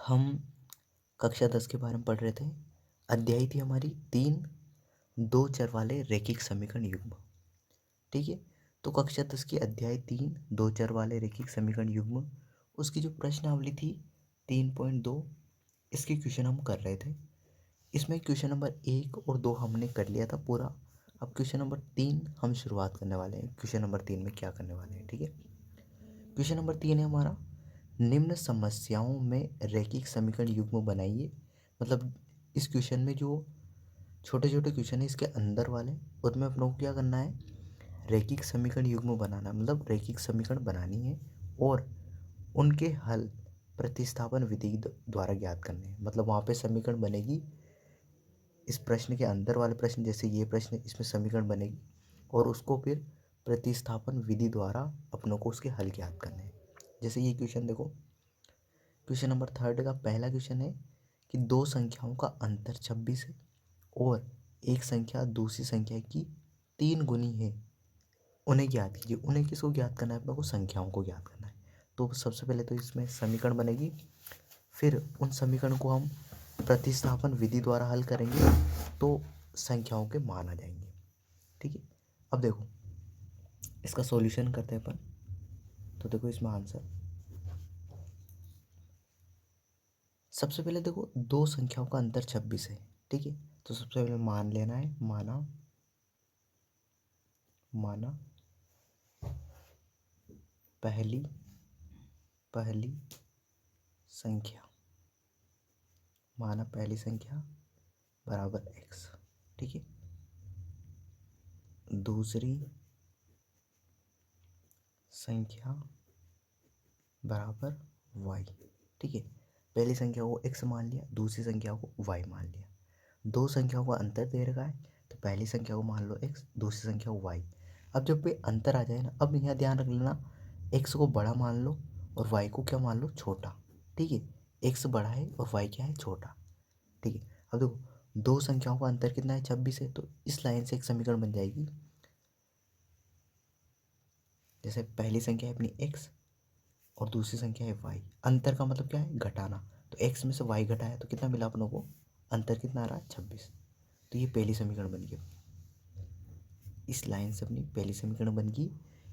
हम कक्षा 10 के बारे में पढ़ रहे थे। अध्याय थी हमारी 3 दो चर वाले रैखिक समीकरण युग्म। ठीक है, तो कक्षा 10 की अध्याय 3 दो चर वाले रैखिक समीकरण युग्म, उसकी जो प्रश्नावली थी 3.2, इसके क्वेश्चन हम कर रहे थे। इसमें क्वेश्चन नंबर 1 और 2 हमने कर लिया था पूरा। अब क्वेश्चन नंबर 3 हम शुरुआत करने वाले हैं। क्वेश्चन नंबर 3 में क्या करने वाले हैं, ठीक है। क्वेश्चन नंबर 3 है हमारा, निम्न समस्याओं में रैखिक समीकरण युग्म बनाइए। मतलब इस क्वेश्चन में जो छोटे छोटे क्वेश्चन है इसके अंदर वाले, उसमें अपनों को क्या करना है, रैखिक समीकरण युग्म बनाना, मतलब रैखिक समीकरण बनानी है और उनके हल प्रतिस्थापन विधि द्वारा ज्ञात करने हैं। मतलब वहाँ पे समीकरण बनेगी, इस प्रश्न के अंदर वाले प्रश्न, जैसे ये प्रश्न, इसमें समीकरण बनेगी और उसको फिर प्रतिस्थापन विधि द्वारा अपनों को उसके हल ज्ञात करने हैं। जैसे ये क्वेश्चन देखो, क्वेश्चन नंबर 3 का पहला क्वेश्चन है कि दो संख्याओं का अंतर 26 है और एक संख्या दूसरी संख्या की 3 गुनी है, उन्हें ज्ञात कीजिए। उन्हें किसको ज्ञात करना है, अपने को संख्याओं को ज्ञात करना है। तो सबसे पहले तो इसमें समीकरण बनेगी, फिर उन समीकरण को हम प्रतिस्थापन विधि द्वारा हल करेंगे तो संख्याओं के मान आ जाएंगे। ठीक है, अब देखो इसका सॉल्यूशन करते हैं अपन। तो देखो इसमें आंसर, सबसे पहले देखो दो संख्याओं का अंतर 26 है। ठीक है, तो सबसे पहले मान लेना है, माना पहली संख्या, माना पहली संख्या बराबर x। ठीक है, दूसरी संख्या बराबर y। ठीक है, पहली संख्या को x मान लिया, दूसरी संख्या को y मान लिया। दो संख्याओं का अंतर दे रखा है तो पहली संख्या को मान लो x, दूसरी संख्या को y। अब जब भी अंतर आ जाए ना, अब यहाँ ध्यान रख लेना, x को बड़ा मान लो और y को क्या मान लो, छोटा। ठीक है, x बड़ा है और y क्या है, छोटा। ठीक है, अब देखो दो संख्याओं का अंतर कितना है, 26 है। तो इस लाइन से एक समीकरण बन जाएगी, जैसे पहली संख्या है अपनी x और दूसरी संख्या है y। अंतर का मतलब क्या है, घटाना। तो x में से y घटाया तो कितना मिला अपनों को, अंतर कितना आ रहा है, 26। तो ये पहली समीकरण बन गई। इस लाइन से अपनी पहली समीकरण बन गई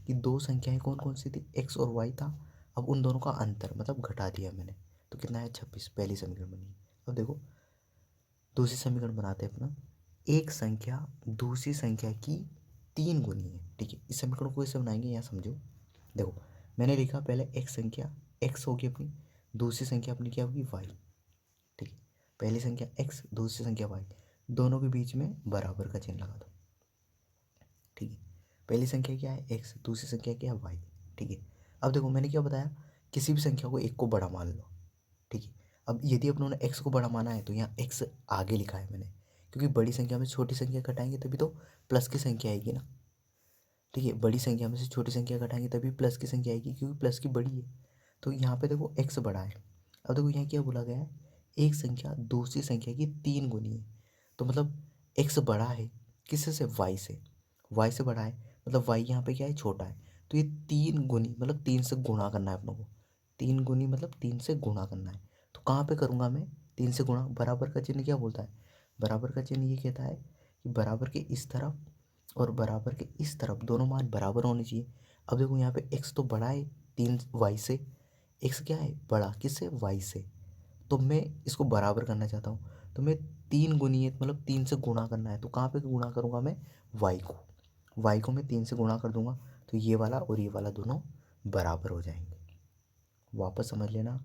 कि दो संख्याएं कौन कौन सी थी, x और y था। अब उन दोनों का अंतर मतलब घटा दिया मैंने, तो कितना है, 26। पहली समीकरण बन गई। अब देखो दूसरी समीकरण बनाते हैं अपना, एक संख्या दूसरी संख्या की 3 गुनी है। ठीक है, इस समीकरण को कैसे बनाएंगे, यहाँ समझो। देखो मैंने लिखा पहले एक संख्या x होगी अपनी, दूसरी संख्या अपनी क्या होगी, y। ठीक है, पहली संख्या x, दूसरी संख्या y, दोनों के बीच में बराबर का चिन्ह लगा दो। ठीक है, पहली संख्या क्या है, x, दूसरी संख्या क्या है, y। ठीक है, अब देखो मैंने क्या बताया, किसी भी संख्या को एक को बड़ा मान लो। ठीक है, अब यदि अपनों ने x को बड़ा माना है तो यहाँ x आगे लिखा है मैंने, क्योंकि बड़ी संख्या में छोटी संख्या घटाएंगे तभी तो प्लस की संख्या आएगी ना। ठीक है, बड़ी संख्या में से छोटी संख्या घटाएंगे तभी प्लस की संख्या आएगी, क्योंकि प्लस की बड़ी है। तो यहाँ पे देखो x बड़ा है। अब देखो यहाँ क्या बोला गया है, एक संख्या दूसरी संख्या की 3 गुनी है। तो मतलब x बड़ा है किससे से, y से। y से बड़ा है मतलब y यहाँ पे क्या है, छोटा है। तो ये 3 गुनी मतलब 3 से गुणा करना है अपनों को। 3 गुनी मतलब 3 से गुणा करना है। तो कहाँ पे करूँगा मैं, 3 से गुणा। बराबर का चिन्ह क्या बोलता है, बराबर का चिन्ह ये कहता है कि बराबर के इस तरफ और बराबर के इस तरफ दोनों मान बराबर होने चाहिए। अब देखो यहाँ पे x तो बड़ा है 3 y से, x क्या है, बड़ा किससे, y से। तो मैं इसको बराबर करना चाहता हूँ, तो मैं 3 गुणित मतलब 3 से गुणा करना है। तो कहाँ पे गुणा करूँगा मैं, y को मैं 3 से गुणा कर दूंगा, तो ये वाला और ये वाला दोनों बराबर हो जाएंगे। वापस समझ लेना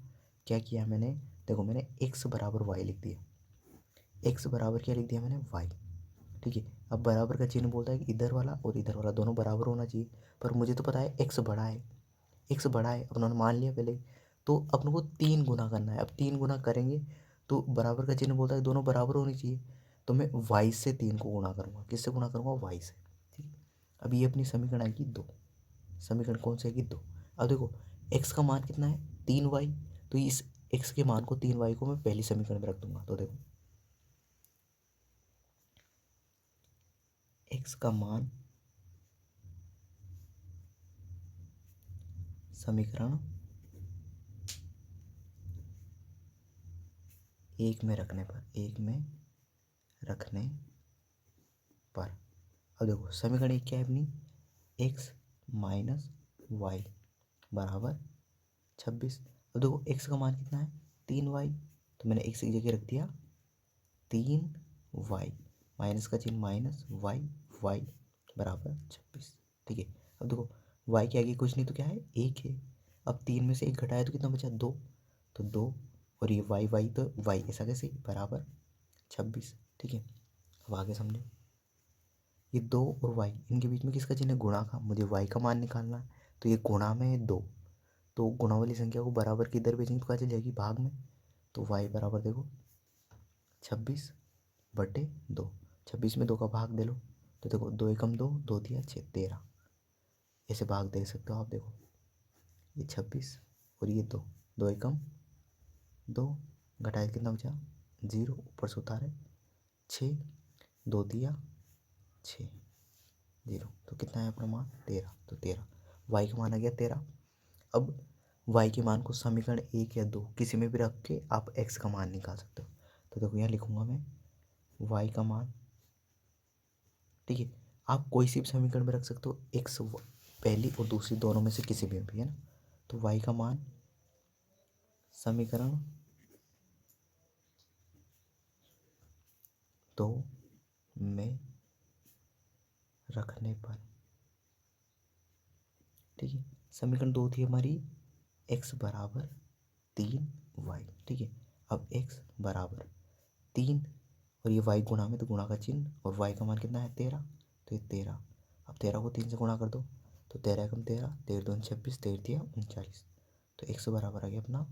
क्या किया मैंने, देखो मैंने x बराबर y लिख दिया, x बराबर क्या लिख दिया मैंने, y। ठीक है, अब बराबर का चिन्ह बोलता है कि इधर वाला और इधर वाला दोनों बराबर होना चाहिए। पर मुझे तो पता है x बड़ा है, x बड़ा है अपनों ने मान लिया पहले ही। तो अपनों को 3 गुना करना है। अब 3 गुना करेंगे तो बराबर का चिन्ह बोलता है दोनों बराबर होनी चाहिए। तो मैं y से 3 को गुणा करूँगा, किससे गुणा करूँगा, y से। ठीक है, अब ये अपनी समीकरण आएगी 2। समीकरण कौन सी आएगी, 2। अब देखो x का मान कितना है, 3y। तो इस x के मान को 3y को मैं पहली समीकरण में रख दूंगा। तो देखो x का मान समीकरण एक में रखने पर अब देखो समीकरण एक क्या है अपनी, एक्स माइनस वाई बराबर 26। अब देखो एक्स का मान कितना है 3y, तो मैंने एक्स की जगह रख दिया 3y, माइनस का चिन्ह माइनस y बराबर 26। ठीक है, अब देखो y के आगे कुछ नहीं तो क्या है, एक है। अब 3 में से एक घटाया तो कितना बचा 2, तो 2 और ये y तो y ऐसा कैसे बराबर 26। ठीक है, अब आगे समझो, ये 2 और y इनके बीच में किसका चिन्ह है, गुणा का। मुझे y का मान निकालना है, तो ये गुणा में है 2, तो गुणा वाली संख्या को बराबर किधर भेजेंगे तो क्या चल जाएगी, भाग में। तो y बराबर देखो 26/2, 26 में 2 का भाग दे लो, तो देखो 2 एकम 2, 2 दिया 6, 13, ऐसे भाग दे सकते हो आप। देखो ये 26 और ये 2, 2 एकम 2, घटाए कितना बचा 0, ऊपर से उतारे 6, 2 दिया 6, 0, तो कितना है अपना मान 13, तो 13 y का मान आ गया 13। अब y के मान को समीकरण 1 या 2 किसी में भी रख के आप x का मान निकाल सकते हो। तो देखो यहाँ लिखूंगा मैं y का मान, ठीक है, आप कोई सी भी समीकरण में रख सकते हो, x पहली और दूसरी दोनों में से किसी में भी, है ना। तो y का मान समीकरण 2 में रखने पर, ठीक है, समीकरण 2 थी हमारी x बराबर 3y। ठीक है, अब x बराबर 3 और ये y गुणा में, तो गुणा का चिन्ह, और y का मान कितना है 13, तो ये 13। अब 13 को 3 से गुणा कर दो, तो 13 एकम 13, 13 दूनी 26, 13 दिया 39, तो x बराबर आ गया अपना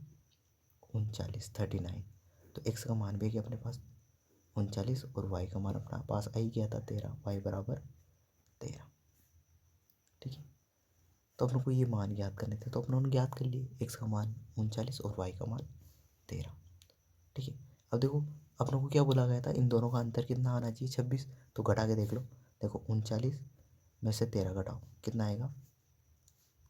39, 39। तो x का मान भी गया अपने पास 39 और y का मान अपना पास आ ही गया था 13, y बराबर 13। ठीक है, तो अपनों को ये मान ज्ञात करने थे, तो अपनों ने ज्ञात कर लिए, x का मान 39 और y का मान 13। ठीक है, अब देखो अपनों को क्या बोला गया था, इन दोनों का अंतर कितना आना चाहिए 26, तो घटा के देख लो। देखो 39 में से 13 घटाओ कितना आएगा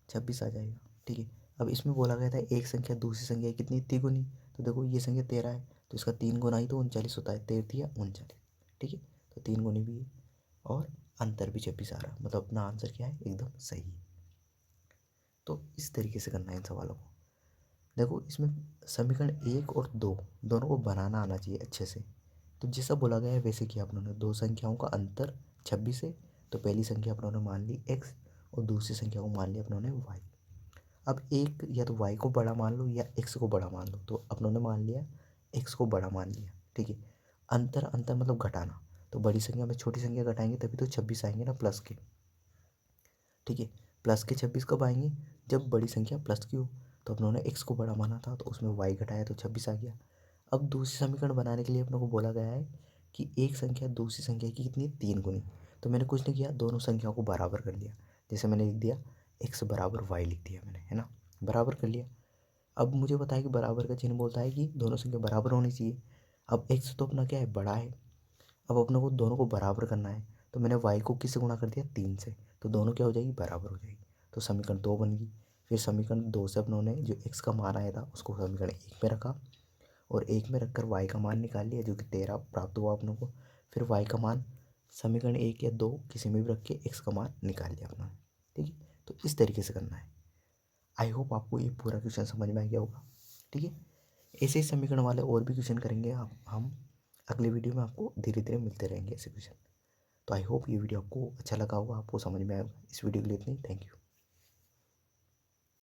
26 आ जाएगा। ठीक है, अब इसमें बोला गया था एक संख्या दूसरी संख्या कितनी तिगुनी, तो देखो ये संख्या 13 है, तो इसका 3 गुना ही तो 39 होता है, 13 या 39। ठीक है, तो 3 गुनी भी है और अंतर भी 26 आ रहा है, मतलब अपना आंसर क्या है, एकदम सही है। तो इस तरीके से करना है इन सवालों को। देखो इसमें समीकरण 1 और 2 दोनों को बनाना आना चाहिए अच्छे से। तो जैसा बोला गया है वैसे किया अपनों ने, दो संख्याओं का अंतर 26 है, तो पहली संख्या अपनों ने मान ली x और दूसरी संख्या को मान लिया अपनों ने y। अब एक या तो y को बड़ा मान लो या x को बड़ा मान लो, तो अपनों ने मान लिया x को बड़ा मान लिया। ठीक है, अंतर अंतर मतलब घटाना, तो बड़ी संख्या में छोटी संख्या घटाएंगे तभी तो 26 आएंगे ना प्लस के। ठीक है, प्लस के 26 कब आएंगे, जब बड़ी संख्या प्लस की हो। तो अपनों ने x को बड़ा माना था, तो उसमें y घटाया तो 26 आ गया। अब दूसरी समीकरण बनाने के लिए अपनों को बोला गया है कि एक संख्या दूसरी संख्या की कितनी 3 गुनी। तो मैंने कुछ नहीं किया, दोनों संख्याओं को बराबर कर लिया। जैसे मैंने लिख दिया x बराबर y लिख दिया मैंने, है ना, बराबर कर लिया। अब मुझे बताया कि बराबर का चिन्ह बोलता है कि दोनों संख्या बराबर होनी चाहिए। अब x तो अपना क्या है, बड़ा है। अब अपनों को दोनों को बराबर करना है, तो मैंने y को किससे गुणा कर दिया 3 से, तो दोनों क्या हो जाएगी, बराबर हो जाएगी। तो समीकरण 2 बन गई। फिर समीकरण 2 से अपनों ने जो x का मान आया था उसको समीकरण 1 में रखा, और 1 में रखकर y का मान निकाल लिया, जो कि 13 प्राप्त हुआ अपनों को। फिर y का मान समीकरण 1 या 2 किसी में भी रख के x का मान निकाल लिया अपनों ने। ठीक है, तो इस तरीके से करना है। आई होप आपको ये पूरा क्वेश्चन समझ में आ गया होगा। ठीक है, ऐसे ही समीकरण वाले और भी क्वेश्चन करेंगे हम अगले वीडियो में, आपको धीरे धीरे मिलते रहेंगे ऐसे क्वेश्चन। तो आई होप ये वीडियो आपको अच्छा लगा होगा, आपको समझ में आएगा। इस वीडियो के लिए इतना ही, थैंक यू।